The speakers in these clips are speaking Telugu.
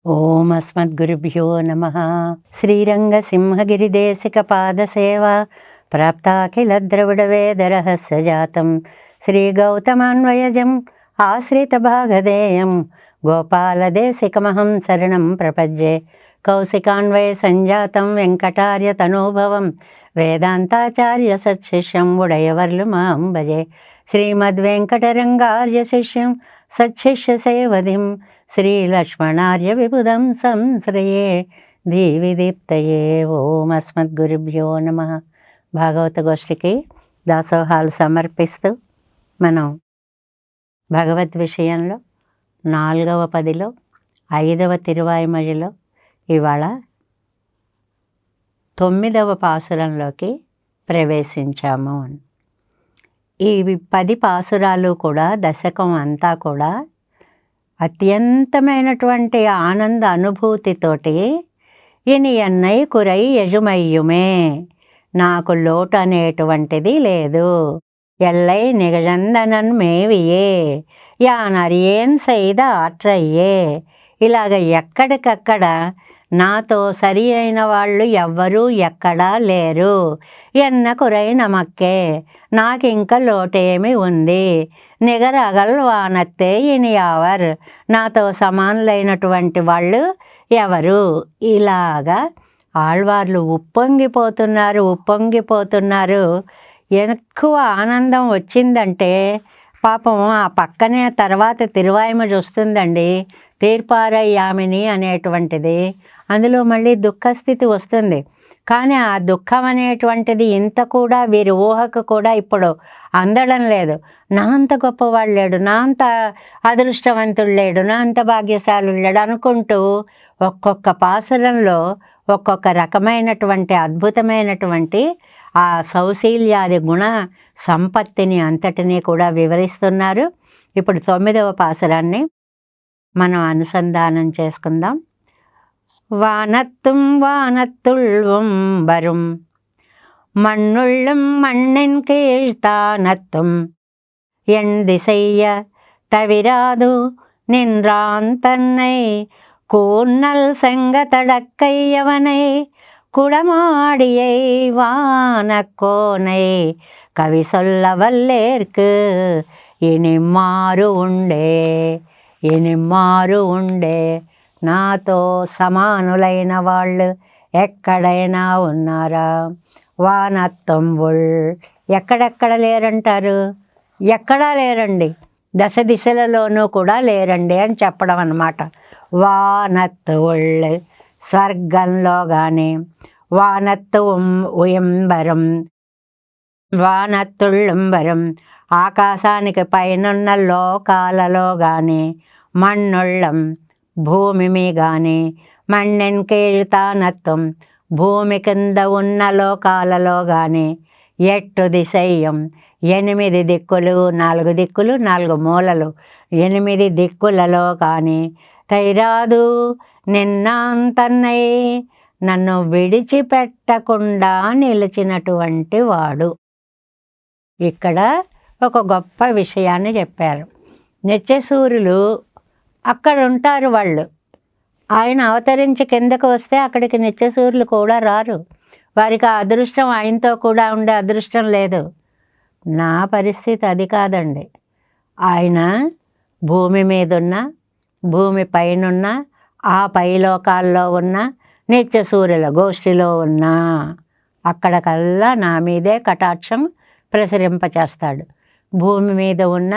ఓం అస్మద్గురుభ్యో నమః. శ్రీరంగసింహగిరిదేశికపాదసేవా ప్రాప్తాఖిల ద్రవిడవేదరహస్యజాతం శ్రీగౌతమాన్వయజం ఆశ్రితభాగధేయం గోపాలదేశికమహం శరణం ప్రపద్యే. కౌశికాన్వయ సంజాతం వెంకటార్యతనూభవం వేదాంతాచార్య సత్శిష్యం ఉడయవర్లు మాం భజే. శ్రీమద్వేంకటరంగార్య శిష్యం సత్శిష్య సేవధిం శ్రీలక్ష్మణార్య విబుధం సంశ్రయే దీవిదీప్తయే. ఓం అస్మద్గురుభ్యో నమః. భాగవత గోష్ఠికి దాసోహాలు సమర్పిస్తూ మనం భగవద్ విషయంలో 4వ పదిలో 5వ తిరువాయిమొழிలో ఇవాళ 9వ పాసురంలోకి ప్రవేశించాము. ఈ 10 పాసురాలు కూడా దశకం అంతా కూడా అత్యంతమైనటువంటి ఆనంద అనుభూతితోటి ఇని ఎన్నై కురై యజుమయ్యుమే, నాకు లోటు అనేటువంటిది లేదు, ఎల్లై నిగజందనన్ మేవియే యానరియేన్ సైద ఆట్రయ్యే. ఇలాగ ఎక్కడికక్కడ నాతో సరి అయిన వాళ్ళు ఎవ్వరూ ఎక్కడా లేరు, ఎన్న కురై నమక్కే, నాకింక లోటేమి ఉంది, నిగరగల్ వానత్తే ఇనియావర్, నాతో సమానులైనటువంటి వాళ్ళు ఎవరు. ఇలాగా ఆళ్వార్లు ఉప్పొంగిపోతున్నారు. ఎక్కువ ఆనందం వచ్చిందంటే పాపం ఆ పక్కనే తర్వాత తిరువాయిమొഴి వస్తుందండి, తీర్పారయ్యామిని అనేటువంటిది. అందులో మళ్ళీ దుఃఖస్థితి వస్తుంది. కానీ ఆ దుఃఖం అనేటువంటిది ఇంత కూడా వీరి ఊహకు కూడా ఇప్పుడు అందడం లేదు. నా అంత గొప్పవాళ్ళు లేడు, నా అంత అదృష్టవంతుడు లేడు, నా అంత భాగ్యశాలు లేడు అనుకుంటూ ఒక్కొక్క పాసురంలో ఒక్కొక్క రకమైనటువంటి అద్భుతమైనటువంటి ఆ సౌశీల్యాది గుణ సంపత్తిని అంతటినీ కూడా వివరిస్తున్నారు. ఇప్పుడు 9వ పాసురాన్ని మనం అనుసంధానం చేసుకుందాం. வானத்தும் வானத்துள்ளும் வரும் மண்ணுள்ளும் மண்ணின் கீழ்த்தானத்தும் என் திசைய தவிராது நின்றான் தன்னை கூன்னல் செங்கதடக்கையவனை குடமாடியை வானக்கோனை கவி சொல்ல வல்லேற்கு ఇనిమ్మారు ఉండే నాతో సమానులైన వాళ్ళు ఎక్కడైనా ఉన్నారా. వానత్తంబుల్ ఎక్కడెక్కడ లేరంటారు, ఎక్కడా లేరండి, దశ దిశలలోనూ కూడా లేరండి అని చెప్పడం అన్నమాట. వానత్తుల్ స్వర్గంలో కానీ, వానత్తుళ్ళంబరం ఆకాశానికి పైనున్న లోకాలలో కానీ, మಣ್ಣుళ్ళం భూమి కానీ, మಣ್ಣెన్ కీழ்తానత్వం భూమి కింద ఉన్న లోకాలలో కానీ, ఎట్టు దిశయ్యం 8 దిక్కులు, 4 దిక్కులు 4 మూలలు 8 దిక్కులలో కానీ, తైరాదు నిన్నాంతన్నై నన్ను విడిచిపెట్టకుండా నిలిచినటువంటి వాడు. ఇక్కడ ఒక గొప్ప విషయాన్ని చెప్పారు. నిత్యసూరులు అక్కడ ఉంటారు వాళ్ళు. ఆయన అవతరించి కిందకు వస్తే అక్కడికి నిత్యసూరులు కూడా రారు. వారికి ఆ అదృష్టం, ఆయనతో కూడా ఉండే అదృష్టం లేదు. నా పరిస్థితి అది కాదండి. ఆయన భూమి మీదున్న, భూమి పైనున్న, ఆ పైలోకాల్లో ఉన్న నిత్యసూర్యుల గోష్ఠిలో ఉన్న అక్కడికల్లా నా మీదే కటాక్షం ప్రసరింపచేస్తాడు. భూమి మీద ఉన్న,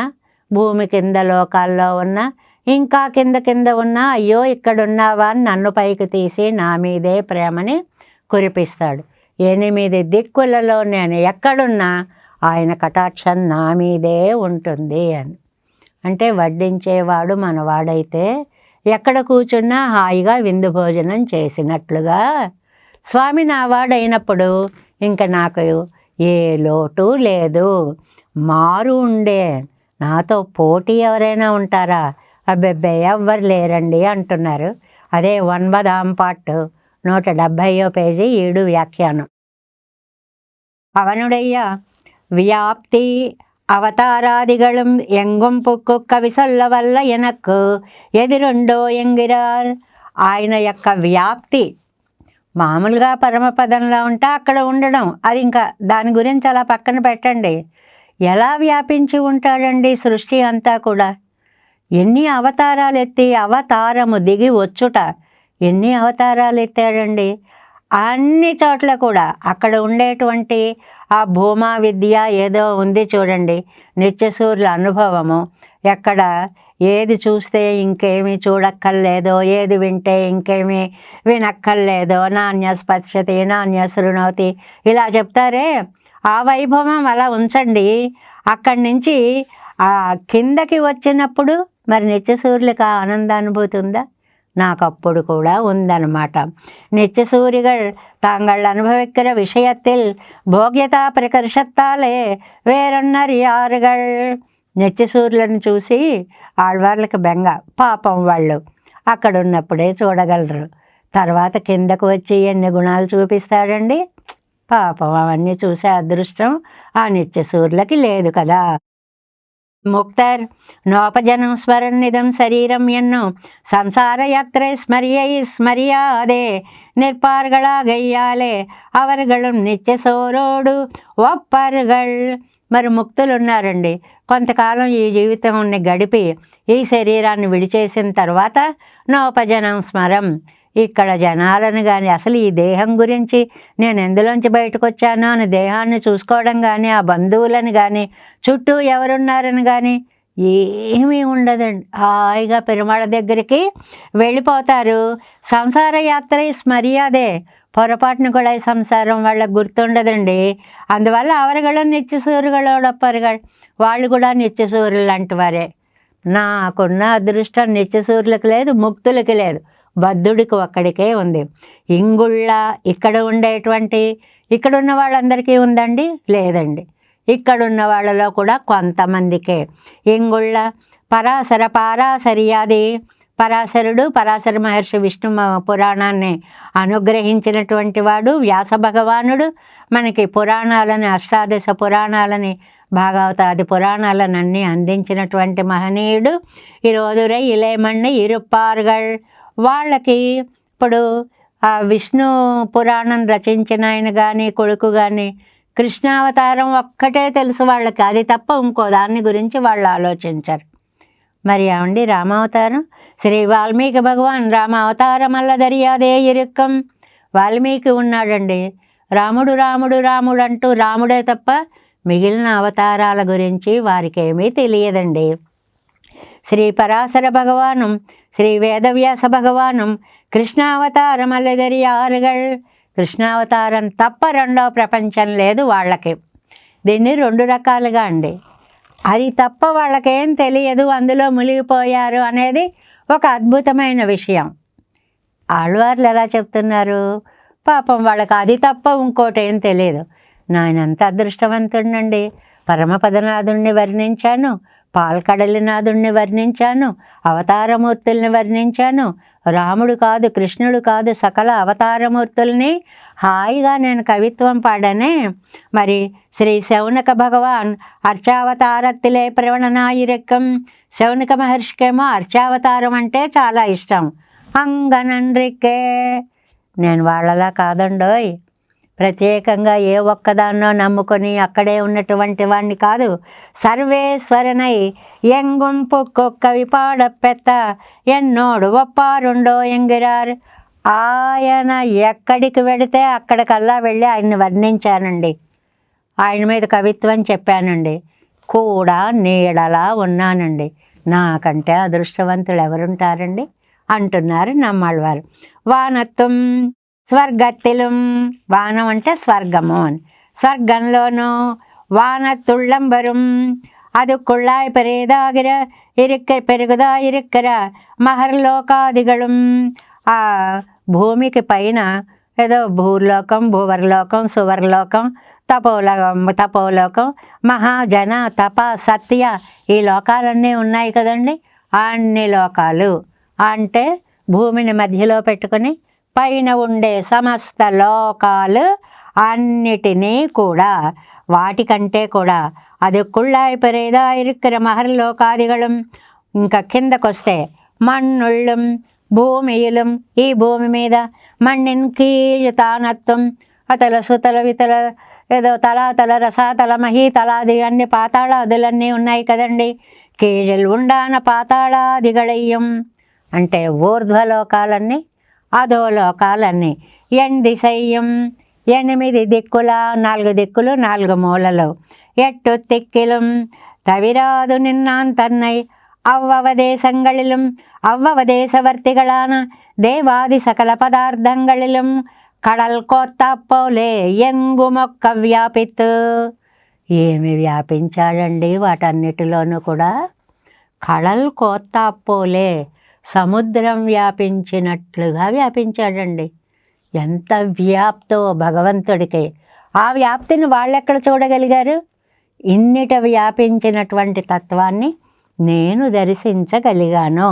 భూమి కింద లోకాల్లో ఉన్న, ఇంకా కింద ఉన్నా అయ్యో ఇక్కడున్నావా అని నన్ను పైకి తీసి నా మీదే ప్రేమని కురిపిస్తాడు. 8 దిక్కులలో నేను ఎక్కడున్నా ఆయన కటాక్షం నా మీదే ఉంటుంది అని. అంటే వడ్డించేవాడు మనవాడైతే ఎక్కడ కూర్చున్నా హాయిగా విందు భోజనం చేసినట్లుగా స్వామి నావాడైనప్పుడు ఇంకా నాకు ఏ లోటు లేదు. మారు ఉండే, నాతో పోటీ ఎవరైనా ఉంటారా, అబ్బెబ్బే ఎవ్వరు లేరండి అంటున్నారు. అదే 9వ పార్ట్ 170వ పేజీ 7 వ్యాఖ్యానం. அவனுடைய வியாப்தி அவதாராதிகளும் எங்கும் புக்கு கவி சொல்ல வல்ல எனக்கு எதிருண்டோ என்கிறார். ఆయన యొక్క వ్యాప్తి మామూలుగా పరమపదంలో ఉంటే అక్కడ ఉండడం, అది ఇంకా దాని గురించి అలా పక్కన పెట్టండి. ఎలా వ్యాపించి ఉంటాడండి సృష్టి అంతా కూడా? ఎన్ని అవతారాలు ఎత్తి, అవతారము దిగి వచ్చుట, ఎన్ని అవతారాలు ఎత్తాడండి. అన్ని చోట్ల కూడా అక్కడ ఉండేటువంటి ఆ భూమా విద్య ఏదో ఉంది చూడండి, నిత్యసూర్యుల అనుభవము. ఎక్కడ ఏది చూస్తే ఇంకేమీ చూడక్కర్లేదో, ఏది వింటే ఇంకేమీ వినక్కర్లేదో, నాణ్య స్పర్శతి నాణ్య శృణోతి ఇలా చెప్తారే, ఆ వైభవం అలా ఉంచండి. అక్కడి నుంచి ఆ కిందకి వచ్చినప్పుడు మరి నిత్యసూర్యులకు ఆ ఆనందానుభూతి ఉందా? నాకు అప్పుడు కూడా ఉందన్నమాట. నిత్యసూరిകൾ தாங்கள் அனுபவிக்கிற விஷயத்தில் భోగ్యతా ప్రకర్షత్తాలే వేరొన్నరియారుగల్. నిత్యసూర్యులను చూసి ఆడవాళ్ళకి బెంగ, పాపం వాళ్ళు అక్కడ ఉన్నప్పుడే చూడగలరు. తర్వాత కిందకు వచ్చి ఎన్ని గుణాలు చూపిస్తాడండి. పాపం అవన్నీ చూసే అదృష్టం ఆ నిత్యసూర్యులకి లేదు కదా. ముక్తర్ నోపజనం స్మరణిదం శరీరం ఎన్నో సంసారయాత్రే స్మర్యాదే నిర్పార్గళాగయ్యాలే అవర్గళం నిత్యసోరోడు ఒప్పర్గళ్. మరి ముక్తులు ఉన్నారండి, కొంతకాలం ఈ జీవితాన్ని గడిపి ఈ శరీరాన్ని విడిచేసిన తర్వాత నోపజనం స్మరం, ఇక్కడ జనాలను కానీ అసలు ఈ దేహం గురించి నేను ఎందులోంచి బయటకు వచ్చానో అని దేహాన్ని చూసుకోవడం కానీ, ఆ బంధువులను కానీ, చుట్టూ ఎవరున్నారని కానీ ఏమీ ఉండదండి. హాయిగా పెరుమాళ దగ్గరికి వెళ్ళిపోతారు. సంసార యాత్ర స్మర్యాదే, పొరపాటును కూడా ఈ సంసారం వాళ్ళకు గుర్తుండదండి. అందువల్ల అవరుಗಳು నిత్యసూరుಗಳోడొప్పరుಗಳು, వాళ్ళు కూడా నిత్యసూరులు లాంటి వారే. నాకున్న అదృష్టం నిత్యసూరులకు లేదు, ముక్తులకి లేదు, బద్ధుడికి ఒక్కడికే ఉంది. ఇంగుళ్ళ ఇక్కడ ఉండేటువంటి, ఇక్కడున్న వాళ్ళందరికీ ఉందండి? లేదండి. ఇక్కడున్న వాళ్ళలో కూడా కొంతమందికే. ఇంగుళ్ళ పరాశర పారాశర్యాది, పరాశరుడు పరాశర మహర్షి విష్ణు పురాణాన్ని అనుగ్రహించినటువంటి వాడు వ్యాస భగవానుడు. మనకి పురాణాలని, అష్టాదశ పురాణాలని, భాగవతాది పురాణాలను అన్నీ అందించినటువంటి మహనీయుడు. ఈరోజురై ఇలేమణ్ణి ఇరుప్పారుగల్. వాళ్ళకి ఇప్పుడు ఆ విష్ణు పురాణం రచించిన ఆయన కానీ, కొడుకు కానీ, కృష్ణావతారం ఒక్కటే తెలుసు వాళ్ళకి, అది తప్ప ఇంకో దాన్ని గురించి వాళ్ళు ఆలోచించరు. మరి ఏమండి రామావతారం? శ్రీ వాల్మీకి భగవాన్ రామ అవతారం అల్లదరియాదే ఇరుక్కం. వాల్మీకి ఉన్నాడండి, రాముడు రాముడు రాముడు అంటూ రాముడే తప్ప మిగిలిన అవతారాల గురించి వారికి ఏమీ తెలియదండి. శ్రీ పరాశర భగవానం, శ్రీ వేదవ్యాస భగవానం కృష్ణావతారం అల్లదరియారుగల్. కృష్ణావతారం తప్ప రెండో ప్రపంచం లేదు వాళ్ళకి. దీన్ని రెండు రకాలుగా అండి, అది తప్ప వాళ్ళకేం తెలియదు, అందులో మునిగిపోయారు అనేది ఒక అద్భుతమైన విషయం. ఆళ్వార్లు ఎలా చెప్తున్నారు? పాపం వాళ్ళకి అది తప్ప ఇంకోటి ఏం తెలియదు. నాయనంత అదృష్టవంతుడినండి. పరమపదనాథుణ్ణి వర్ణించాను, పాల్కడలినాథుణ్ణి వర్ణించాను, అవతారమూర్తుల్ని వర్ణించాను. రాముడు కాదు, కృష్ణుడు కాదు, సకల అవతారమూర్తుల్ని హాయిగా నేను కవిత్వం పాడానే. మరి శ్రీ శౌనక భగవాన్ అర్చావతారత్తిలే ప్రవణనాయిరెక్కం. శౌనక మహర్షికేమో అర్చావతారం అంటే చాలా ఇష్టం. అంగనండ్రికే. నేను వాళ్ళలా కాదండోయ్, ప్రత్యేకంగా ఏ ఒక్కదాన్నో నమ్ముకొని అక్కడే ఉన్నటువంటి వాణ్ణి కాదు. సర్వేశ్వరనై ఎంగుం పుక్కొక్కవి పాడపెత్త ఎన్నోడు ఒప్పారుండో ఎంగిరార్. ఆయన ఎక్కడికి వెడితే అక్కడికల్లా వెళ్ళి ఆయన్ని వర్ణించానండి, ఆయన మీద కవిత్వం చెప్పానండి, కూడా నీడలా ఉన్నానండి. నాకంటే అదృష్టవంతులు ఎవరుంటారండి అంటున్నారు నమ్మాళ్ళవారు. వానత్వం స్వర్గత్తిలం. వానం అంటే స్వర్గము అని. స్వర్గంలోనూ వానతుళ్ళంబరం அது குள்ளாய் பெரியதாகிற పెరుగుదా ఇరుక్కర మహర్లోకాదిగళం. ఆ భూమికి పైన ఏదో భూలోకం, భూవర్లోకం, సువర్లోకం, తపోలోకం, మహాజన తప సత్య ఈ లోకాలన్నీ ఉన్నాయి కదండి. అన్ని లోకాలు అంటే భూమిని మధ్యలో పెట్టుకొని పైన ఉండే సమస్త లోకాలు అన్నిటినీ కూడా, వాటికంటే కూడా అది కుళ్ళాయి పెరేదా ఇరుక్కర మహర్లోకాదిగళం. ఇంకా కిందకొస్తే మన్నుళ్ళం భూమియిలం ఈ భూమి మీద మణ్ణిన్ కీయుతానత్వం అతల సుతల వితల ఏదో తలాతల రసాతల మహీతలాది అన్ని పాతాళాదులన్నీ ఉన్నాయి కదండి. కీజల్ ఉండాన పాతాళాదిగళయ్యం అంటే ఊర్ధ్వలోకాలన్నీ అధోలోకాలన్నీ. ఎందిశయ్యం 8 దిక్కుల 4 దిక్కులు 4 మూలలు. ఎట్టు తిక్కిలం தவிராது நின்னான் தன்னை அவ்வவதேசங்களிலும் அவ்வவதேசவர்த்திகளான தேவாதி சகல பதார்த்தங்களிலும் கடல் కోత్తా పోలే ఎంగుమొక్క వ్యాపిత్తు. ఏమి వ్యాపించాడండి వాటన్నిటిలోనూ కూడా? కడల్ కోత్తా పోలే సముద్రం వ్యాపించినట్లుగా వ్యాపించాడండి. ఎంత వ్యాప్తో భగవంతుడికి! ఆ వ్యాప్తిని వాళ్ళెక్కడ చూడగలిగారు? ఇన్నిట వ్యాపించినటువంటి తత్వాన్ని నేను దర్శించగలిగాను.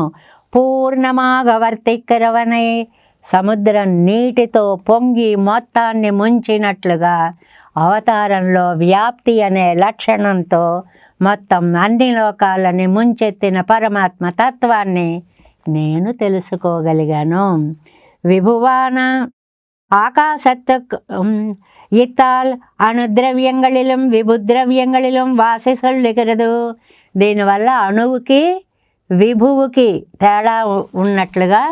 పూర్ణమాగవర్తికరవనై సముద్రం నీటితో పొంగి మొత్తాన్ని ముంచినట్లుగా అవతారంలో వ్యాప్తి అనే లక్షణంతో మొత్తం అన్ని లోకాలని ముంచెత్తిన పరమాత్మ తత్వాన్ని నేను తెలుసుకోగలిగాను. విభువాన ఆకాశత్తు ఇత్తాల్ అణుద్రవ్యంగళిలం విభుద్రవ్యంగళిలం వాసి సొల్లుகிறது. దీనివల్ల అణువుకి విభువుకి తేడా ఉన్నట్లుగా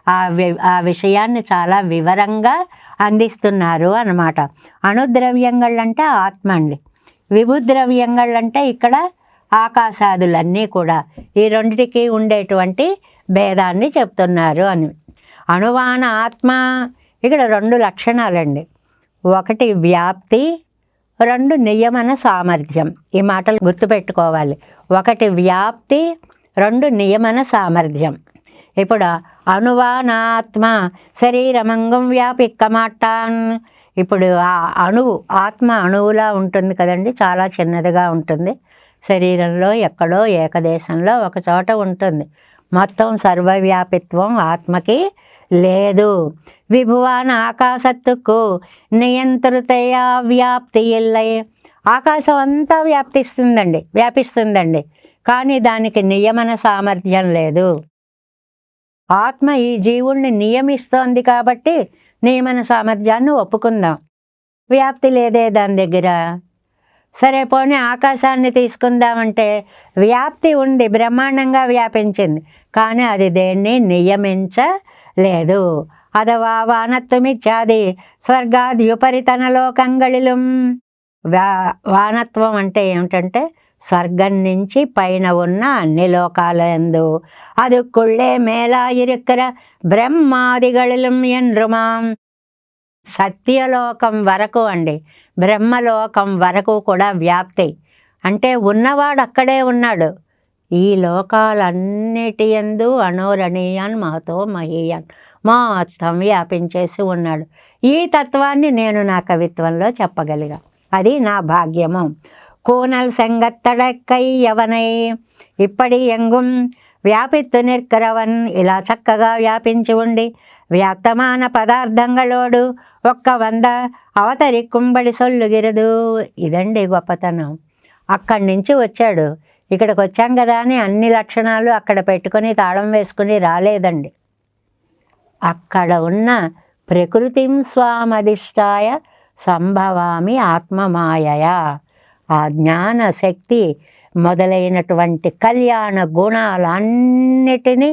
ఆ విషయాన్ని చాలా వివరంగా అందిస్తున్నారు అన్నమాట. అణుద్రవ్యంగళ్ళంటే ఆత్మ అండి, విభుద్రవ్యంగళ్ళంటే ఇక్కడ ఆకాశాదులన్నీ కూడా. ఈ రెండిటికి ఉండేటువంటి భేదాన్ని చెప్తున్నారు అని. అణువాన ఆత్మ ఇక్కడ 2 లక్షణాలండి. 1 వ్యాప్తి, 2 నియమన సామర్థ్యం. ఈ మాటలు గుర్తుపెట్టుకోవాలి. 1 వ్యాప్తి, 2 నియమన సామర్థ్యం. ఇప్పుడు అణువానాత్మ శరీరమంగం వ్యాపిక్కమాటాన్. ఇప్పుడు ఆ అణువు ఆత్మ అణువులా ఉంటుంది కదండి, చాలా చిన్నదిగా ఉంటుంది. శరీరంలో ఎక్కడో ఏకదేశంలో ఒక చోట ఉంటుంది. మొత్తం సర్వవ్యాపిత్వం ఆత్మకి లేదు. విభువాన ఆకాశత్తుకు నియంత్రితయా వ్యాప్తి ఇల్లై. ఆకాశం అంతా వ్యాపిస్తుందండి, కానీ దానికి నియమన సామర్థ్యం లేదు. ఆత్మ ఈ జీవుణ్ణి నియమిస్తోంది కాబట్టి నియమన సామర్థ్యాన్ని ఒప్పుకుందాం. వ్యాప్తి లేదే దాని దగ్గర. సరే పోనీ ఆకాశాన్ని తీసుకుందామంటే వ్యాప్తి ఉండి బ్రహ్మాండంగా వ్యాపించింది, కానీ అది దేన్ని నియమించలేదు. అథవా వానత్వమిత్యాది స్వర్గాద్యుపరితనలోకంగళిలం. వానత్వం అంటే ఏమిటంటే స్వర్గం నుంచి పైన ఉన్న అన్ని లోకాలందు அதுக்குள்ளே மேலாயிருக்கிற బ్రహ్మాదిగళిలం ఎన్రుమాం. సత్యలోకం వరకు అండి, బ్రహ్మలోకం వరకు కూడా వ్యాప్తి అంటే ఉన్నవాడు అక్కడే ఉన్నాడు. ఈ లోకాలన్నిటి యందు అణోరణీయాన్ మహతో మహీయాన్ మొత్తం వ్యాపించేసి ఉన్నాడు. ఈ తత్వాన్ని నేను నా కవిత్వంలో చెప్పగలిగా, అది నా భాగ్యము. కూనల్ సెంగత్తడక్కై యవనై ఇప్పటి ఎంగుం వ్యాపిత్తు నిర్కరవన్. ఇలా చక్కగా వ్యాపించి ఉండి వ్యాప్తమాన పదార్థంగళోడు 100 అవతరిక్కుంబడి సొల్లుగిరదు. ఇదండి గొప్పతనం. అక్కడి నుంచి వచ్చాడు, ఇక్కడికి వచ్చాం కదా అని అన్ని లక్షణాలు అక్కడ పెట్టుకొని తాళం వేసుకుని రాలేదండి. అక్కడ ఉన్న ప్రకృతిం స్వామధిష్టాయ సంభవామి ఆత్మమాయయా. ఆ జ్ఞాన శక్తి మొదలైనటువంటి కళ్యాణ గుణాలన్నిటినీ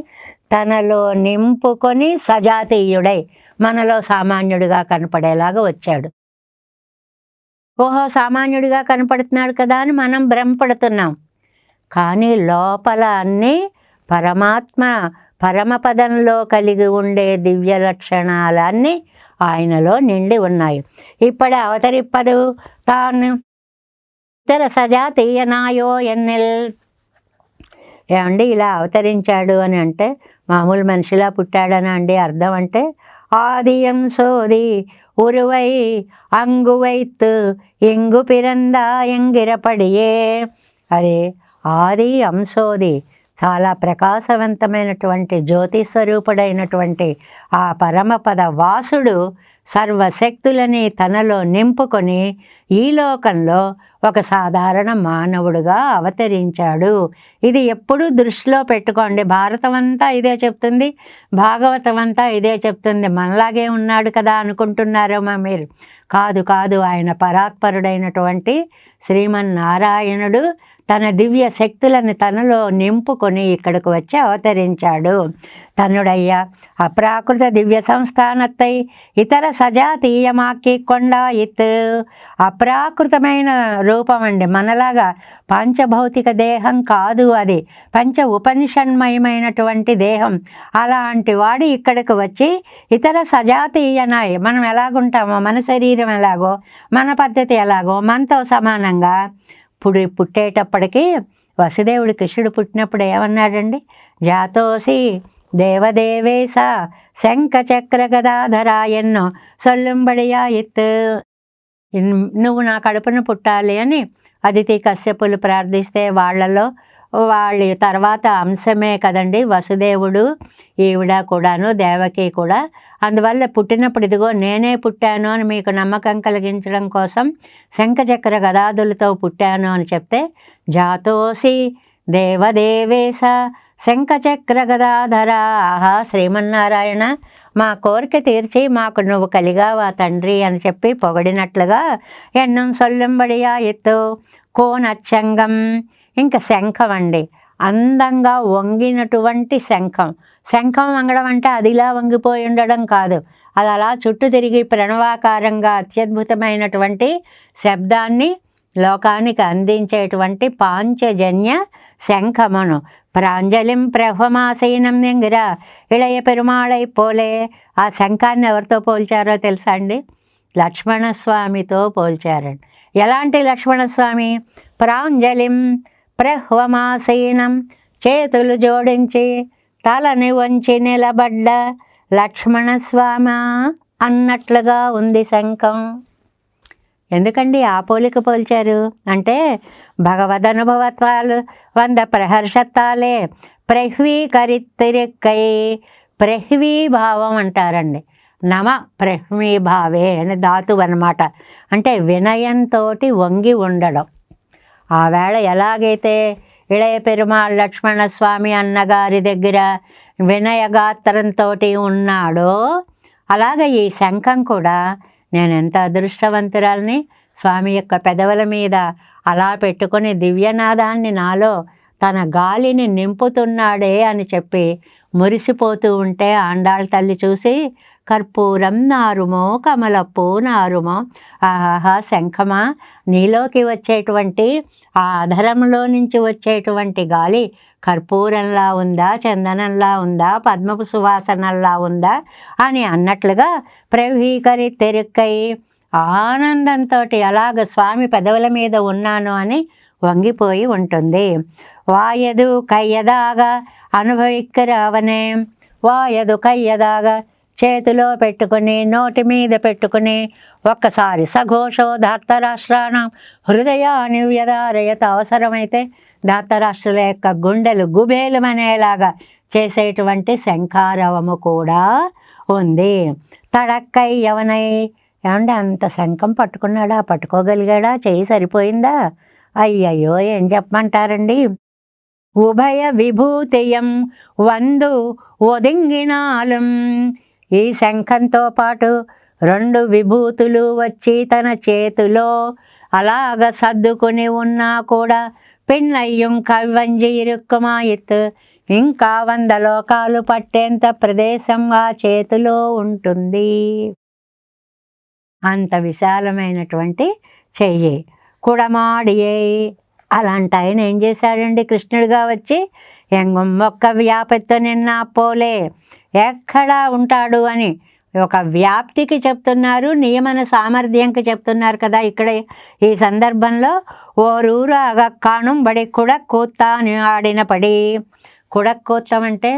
తనలో నింపుకొని సజాతీయుడై మనలో సామాన్యుడిగా కనపడేలాగా వచ్చాడు. ఓహో సామాన్యుడిగా కనపడుతున్నాడు కదా అని మనం భ్రమపడుతున్నాం, కానీ లోపల అన్నీ పరమపదంలో కలిగి ఉండే దివ్య లక్షణాలన్నీ ఆయనలో నిండి ఉన్నాయి. ఇప్పుడే అవతరిప్పదు తాను ఇతర సజాతీయనాయో ఎన్నెల్. ఏమండి ఇలా అవతరించాడు అని అంటే మామూలు మనిషిలా పుట్టాడని అండి అర్థం. అంటే ఆదియం సోది ఉరువై అంగువైత్ ఎంగు పిరందా ఎంగిరపడియే. అది ఆది అంశోది, చాలా ప్రకాశవంతమైనటువంటి జ్యోతి స్వరూపుడైనటువంటి ఆ పరమపద వాసుడు సర్వశక్తులని తనలో నింపుకొని ఈ లోకంలో ఒక సాధారణ మానవుడుగా అవతరించాడు. ఇది ఎప్పుడూ దృష్టిలో పెట్టుకోండి. భారతం అంతా ఇదే చెప్తుంది, భాగవతం అంతా ఇదే చెప్తుంది. మనలాగే ఉన్నాడు కదా అనుకుంటున్నారేమో మీరు. కాదు కాదు, ఆయన పరాత్పరుడైనటువంటి శ్రీమన్నారాయణుడు తన దివ్య శక్తులను తనలో నింపుకొని ఇక్కడికి వచ్చి అవతరించాడు. తన్నుడయ్య అప్రాకృత దివ్య సంస్థానత్తై ఇతర సజాతీయమాకి కొండాయిత్. అప్రాకృతమైన రూపం అండి, మనలాగా పంచభౌతిక దేహం కాదు, అది పంచ ఉపనిషన్మయమైనటువంటి దేహం. అలాంటి వాడు ఇక్కడికి వచ్చి ఇతర సజాతీయనాయి, మనం ఎలాగుంటామో, మన శరీరం ఎలాగో, మన పద్ధతి ఎలాగో మనతో సమానంగా పుట్టేటప్పటికీ వసుదేవుడు కృష్ణుడు పుట్టినప్పుడు ఏమన్నాడండి? జాతోసి దేవదేవేశ శంఖచక్ర గదాధరా ఎన్నో సొల్లుంబడియా ఎత్తు. నువ్వు నా కడుపున పుట్టాలి అని అదితి కశ్యపులు ప్రార్థిస్తే వాళ్ళ తర్వాత అంశమే కదండి వసుదేవుడు, ఈవిడ కూడాను, దేవకి కూడా. అందువల్ల పుట్టినప్పుడు ఇదిగో నేనే పుట్టాను అని మీకు నమ్మకం కలిగించడం కోసం శంఖచక్ర గదాదులతో పుట్టాను అని చెప్తే, జాతోసి దేవదేవేశ శంఖచక్ర గదాధరా. ఆహా శ్రీమన్నారాయణ, మా కోరిక తీర్చి మాకు నువ్వు కలిగావా తండ్రి అని చెప్పి పొగడినట్లుగా ఎన్నం సొల్లంబడియా ఎత్తు కోనచ్చంగం. ఇంకా శంఖం అండి, అందంగా వంగినటువంటి శంఖం. శంఖం వంగడం అంటే అదిలా వంగిపోయి ఉండడం కాదు, అది అలా చుట్టూ తిరిగి ప్రణవాకారంగా అత్యద్భుతమైనటువంటి శబ్దాన్ని లోకానికి అందించేటువంటి పాంచజన్య శంఖమును. ప్రాంజలిం ప్రహ్వమాసీనం ఎంగిర ఇళయ పెరుమాళై పోలే. ఆ శంఖాన్ని ఎవరితో పోల్చారో తెలుసా అండి? లక్ష్మణస్వామితో పోల్చారండి. ఎలాంటి లక్ష్మణస్వామి? ప్రాంజలిం ప్రహ్వమాసీనం, చేతులు జోడించి తలని వంచి నిలబడ్డ లక్ష్మణస్వామి అన్నట్లుగా ఉంది శంఖం. ఎందుకండి ఆ పోలిక పోల్చారు అంటే, భగవదనుభవత్వాలు 100 ప్రహర్షత్తాలే ప్రహ్వీకరిత్తిరిక్కై. ప్రహ్వీభావం అంటారండి. నమ ప్రహ్వీభావే అని ధాతువు అన్నమాట. అంటే వినయంతో వంగి ఉండడం. ఆవేళ ఎలాగైతే ఇళయ పెరుమాళ్ లక్ష్మణస్వామి అన్నగారి దగ్గర వినయగాత్రంతో ఉన్నాడో, అలాగే ఈ శంఖం కూడా నేను ఎంత అదృష్టవంతురాల్ని, స్వామి యొక్క పెదవుల మీద అలా పెట్టుకొని దివ్యనాదాన్ని నాలో తన గాలిని నింపుతున్నాడే అని చెప్పి మురిసిపోతూ ఉంటే ఆండాళ్ళ తల్లి చూసి, కర్పూరం నారుమో కమలపూ నారుమో. ఆహా శంఖమా, నీలోకి వచ్చేటువంటి ఆ అధరంలో నుంచి వచ్చేటువంటి గాలి కర్పూరంలా ఉందా, చందనంలా ఉందా, పద్మపు సువాసనల్లా ఉందా అని అన్నట్లుగా ప్రవీకరి తెరుక్కై ఆనందంతో అలాగ స్వామి పెదవుల మీద ఉన్నాను అని వంగిపోయి ఉంటుంది. వాయదు కయ్యదాగా అనుభవిక్కరావనే. వాయదు కయ్యదాగా చేతిలో పెట్టుకుని నోటి మీద పెట్టుకుని ఒక్కసారి సఘోషో ధార్తరాష్ట్రానం హృదయాన్ని వ్యధారయత. అవసరమైతే ధార్తరాష్ట్రుల యొక్క గుండెలు గుబేలమనేలాగా చేసేటువంటి శంఖారవము కూడా ఉంది. తడక్కై యవనై. ఏమంటే అంత శంఖం పట్టుకున్నాడా, పట్టుకోగలిగాడా, చెయ్యి సరిపోయిందా? అయ్యయ్యో ఏం చెప్పమంటారండి. ఉభయ విభూతియం వందు ఒదింగినాలం. ఈ శంఖంతో పాటు 2 విభూతులు వచ్చి తన చేతిలో అలాగ సర్దుకుని ఉన్నా కూడా పిన్నయ్యం కవ్వంజి ఇరుక్కుమాయిత్. ఇంకా 100 లోకాలు పట్టేంత ప్రదేశం ఆ చేతిలో ఉంటుంది. అంత విశాలమైనటువంటి చెయ్యి. కుడమాడియే. అలాంటి ఆయన ఏం చేశాడండి కృష్ణుడిగా వచ్చి? ఎంగం ఒక్క వ్యాపత్తో నిన్న పోలే. ఎక్కడా ఉంటాడు అని ఒక వ్యాప్తికి చెప్తున్నారు, నియమన సామర్థ్యంకి చెప్తున్నారు కదా. ఇక్కడ ఈ సందర్భంలో ఓరూరు అగక్కాణం బడి కుడక్కూత్త అని ఆడిన పడి. కుడక్కూత్తం అంటే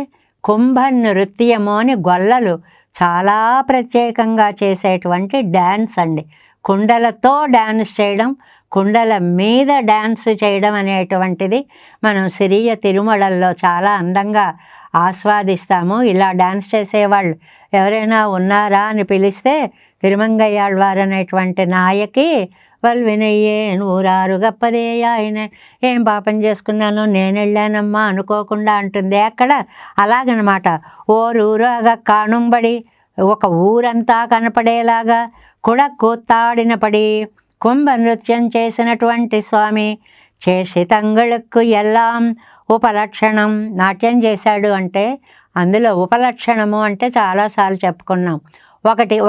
కుంభ నృత్యము అని గొల్లలు చాలా ప్రత్యేకంగా చేసేటువంటి డ్యాన్స్ అండి. కుండలతో డ్యాన్స్ చేయడం, కుండల మీద డ్యాన్స్ చేయడం అనేటువంటిది మనం సిరియ తిరుమలలో చాలా అందంగా ఆస్వాదిస్తాము. ఇలా డ్యాన్స్ చేసేవాళ్ళు ఎవరైనా ఉన్నారా అని పిలిస్తే తిరుమంగయ్యాళ్వారు అనేటువంటి నాయకి వల్వినయ్యే ఊరారు గప్పదేయాయన, ఏం పాపం చేసుకున్నాను నేను వెళ్ళానమ్మా అనుకోకుండా అంటుంది అక్కడ. అలాగనమాట ఓరూరుగా కాణుంబడి, ఒక ఊరంతా కనపడేలాగా కూడా కూత్తాడినపడి కుంభ నృత్యం చేసినటువంటి స్వామి. చేసి తంగుళకు ఎల్లాం ఉపలక్షణం, నాట్యం చేశాడు అంటే అందులో ఉపలక్షణము అంటే చాలాసార్లు చెప్పుకున్నాం.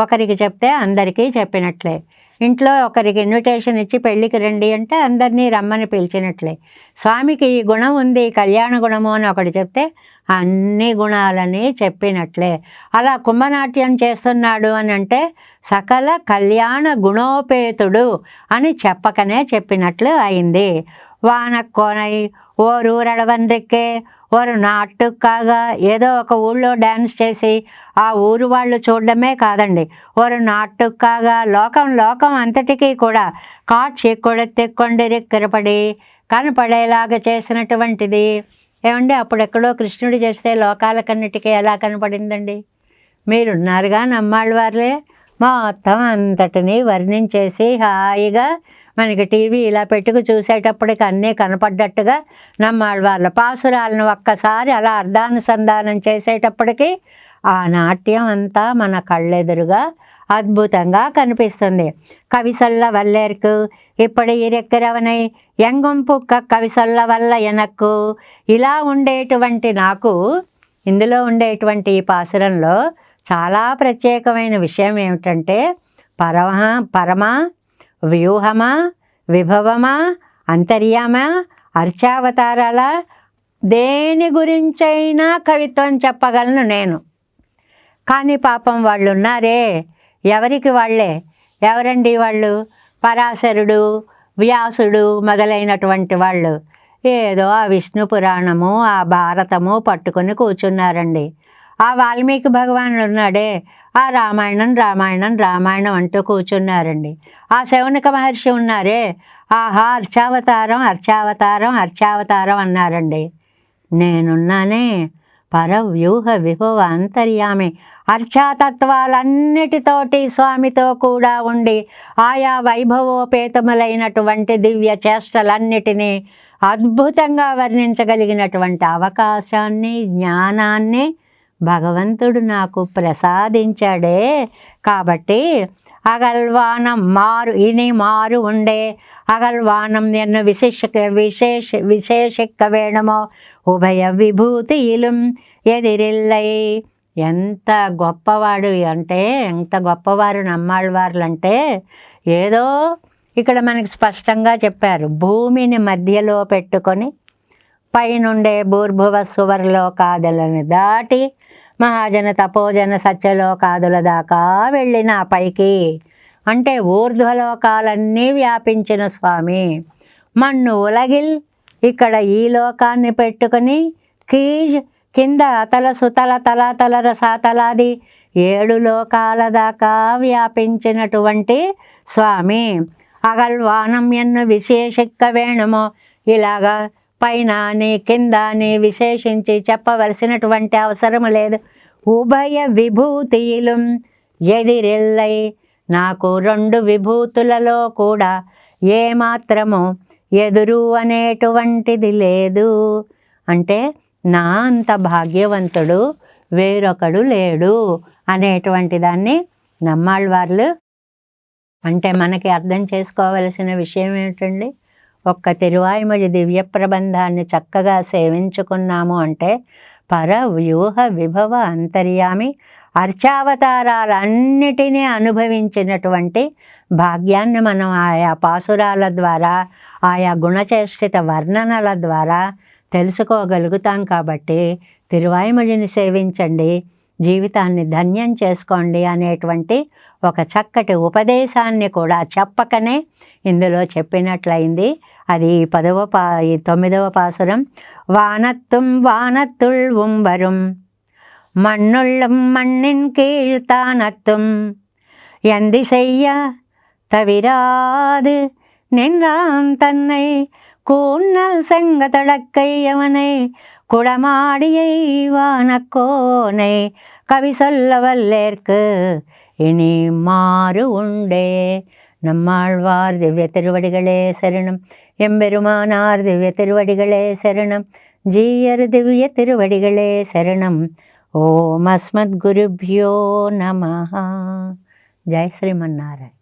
ఒకరికి చెప్తే అందరికీ చెప్పినట్లే. ఇంట్లో ఒకరికి ఇన్విటేషన్ ఇచ్చి పెళ్ళికి రండి అంటే అందరినీ రమ్మని పిలిచినట్లే. స్వామికి ఈ గుణం ఉంది, కళ్యాణ గుణము అని ఒకటి చెప్తే అన్ని గుణాలని చెప్పినట్లే. అలా కుంభనాట్యం చేస్తున్నాడు అని అంటే సకల కళ్యాణ గుణోపేతుడు అని చెప్పకనే చెప్పినట్లు అయింది. వానక్కోనై ఓరూరడవండ్రిక్కే, ఓరు నాటుకాగ, ఏదో ఒక ఊళ్ళో డ్యాన్స్ చేసి ఆ ఊరు వాళ్ళు చూడడమే కాదండి, ఓరు నాటుకాగా లోకం అంతటికీ కూడా కాచి కొడెత్తికొండిరిక్కిరపడి కనపడేలాగా చేసినటువంటిది. ఏమండి, అప్పుడెక్కడో కృష్ణుడు చేస్తే లోకాలకన్నిటికీ ఎలా కనపడిందండి? మీరున్నారుగా నమ్మాళ్ళవారులే, మొత్తం అంతటినీ వర్ణించేసి హాయిగా మనకి టీవీ ఇలా పెట్టుకు చూసేటప్పటికి అన్నీ కనపడ్డట్టుగా నమ్మాళ్ళవార్ల పాసురాలను ఒక్కసారి అలా అర్ధానుసంధానం చేసేటప్పటికి ఆ నాట్యం అంతా మన కళ్ళెదురుగా అద్భుతంగా కనిపిస్తుంది. కవిసొల్ల వల్లేర్కు ఇప్పుడు ఇరెక్కిరవనై ఎంగుంపుక్క కవిసొల్ల వల్ల ఎనక్కు. ఇలా ఉండేటువంటి నాకు ఇందులో ఉండేటువంటి ఈ పాసురంలో చాలా ప్రత్యేకమైన విషయం ఏమిటంటే పరమా వ్యూహమా విభవమా అంతర్యామా అర్చావతారాల దేని గురించైనా కవిత్వం చెప్పగలను నేను. కానీ పాపం వాళ్ళు ఉన్నారే, ఎవరికి వాళ్ళే. ఎవరండి వాళ్ళు? పరాశరుడు, వ్యాసుడు మొదలైనటువంటి వాళ్ళు ఏదో ఆ విష్ణు పురాణము ఆ భారతము పట్టుకొని కూర్చున్నారండి. ఆ వాల్మీకి భగవానుడు ఉన్నాడే, ఆ రామాయణం అంటూ కూర్చున్నారండి. ఆ శౌనక మహర్షి ఉన్నారే, ఆహా అర్చావతారం అన్నారండి. నేనున్నానే పరవ్యూహ విభవ అంతర్యామి, అర్చాతత్వాలన్నిటితోటి స్వామితో కూడా ఉండి ఆయా వైభవోపేతములైనటువంటి దివ్య చేష్టలన్నిటినీ అద్భుతంగా వర్ణించగలిగినటువంటి అవకాశాన్ని జ్ఞానాన్ని భగవంతుడు నాకు ప్రసాదించాడే. కాబట్టి అగల్వానం మారు ఉండే అగల్వానం ఎన్ను విశేషిక్క వేణమో ఉభయ విభూతియిలుం ఎదిరిల్లై. ఎంత గొప్పవాడు అంటే, ఎంత గొప్పవారు నమ్మాళ్ళవార్లు అంటే, ఏదో ఇక్కడ మనకి స్పష్టంగా చెప్పారు, భూమిని మధ్యలో పెట్టుకొని పైనుండే భూర్భువ సువర్లోకాదులను దాటి మహాజన తపోజన సత్యలోకాదుల దాకా వెళ్ళిన పైకి అంటే ఊర్ధ్వలోకాలన్నీ వ్యాపించిన స్వామి. మన్ను ఉలగిల్ ఇక్కడ ఈ లోకాన్ని పెట్టుకొని కింద అతల సుతల తలాతల రసాతలాది 7 లోకాల దాకా వ్యాపించినటువంటి స్వామి. అగల్వానం ఎన్ను విశేషిక్క వేణుమో, ఇలాగా పైన నీ కింద నీ విశేషించి చెప్పవలసినటువంటి అవసరం లేదు. ఉభయ విభూతిలు ఎదిరెల్లై, నాకు 2 విభూతులలో కూడా ఏమాత్రము ఎదురు అనేటువంటిది లేదు. అంటే నా అంత భాగ్యవంతుడు వేరొకడు లేడు అనేటువంటి దాన్ని నమ్మాళ్ళవార్లు అంటే మనకి అర్థం చేసుకోవలసిన విషయం ఏమిటండి? ఒక్క తిరువాయిమొഴി దివ్య ప్రబంధాన్ని చక్కగా సేవించుకున్నాము అంటే పరవ్యూహ విభవ అంతర్యామి అర్చావతారాలన్నిటినీ అనుభవించినటువంటి భాగ్యాన్ని మనం ఆయా పాసురాల ద్వారా ఆయా గుణచేష్టిత వర్ణనల ద్వారా తెలుసుకోగలుగుతాం. కాబట్టి తిరువాయిమొഴിని సేవించండి, జీవితాన్ని ధన్యం చేసుకోండి అనేటువంటి ఒక చక్కటి ఉపదేశాన్ని కూడా చెప్పకనే ఇందులో చెప్పినట్లయింది. అది 9వ పాసురం. వానత్తుள் உம்பரும் மண்ணுள்ளும் மண்ணின் கீழ்த்தானத்தும் எந்தி செய்ய தவிராது நின்றான் தன்னை கூன்னல் செங்கதடக்கை அவனை குடமாடியை வானக்கோனை கவி சொல்ல வல்லேற்கு இனி மாறு உண்டே. நம்மாழ்வார் திவ்ய திருவடிகளே சரணம். எம்பெருமானார் திவ்ய திருவடிகளே சரணம். ஜீயர் திவ்ய திருவடிகளே சரணம். ஓம் அஸ்மத் குருப்யோ நமஹ. ஜெய் ஸ்ரீமன்னாராயண.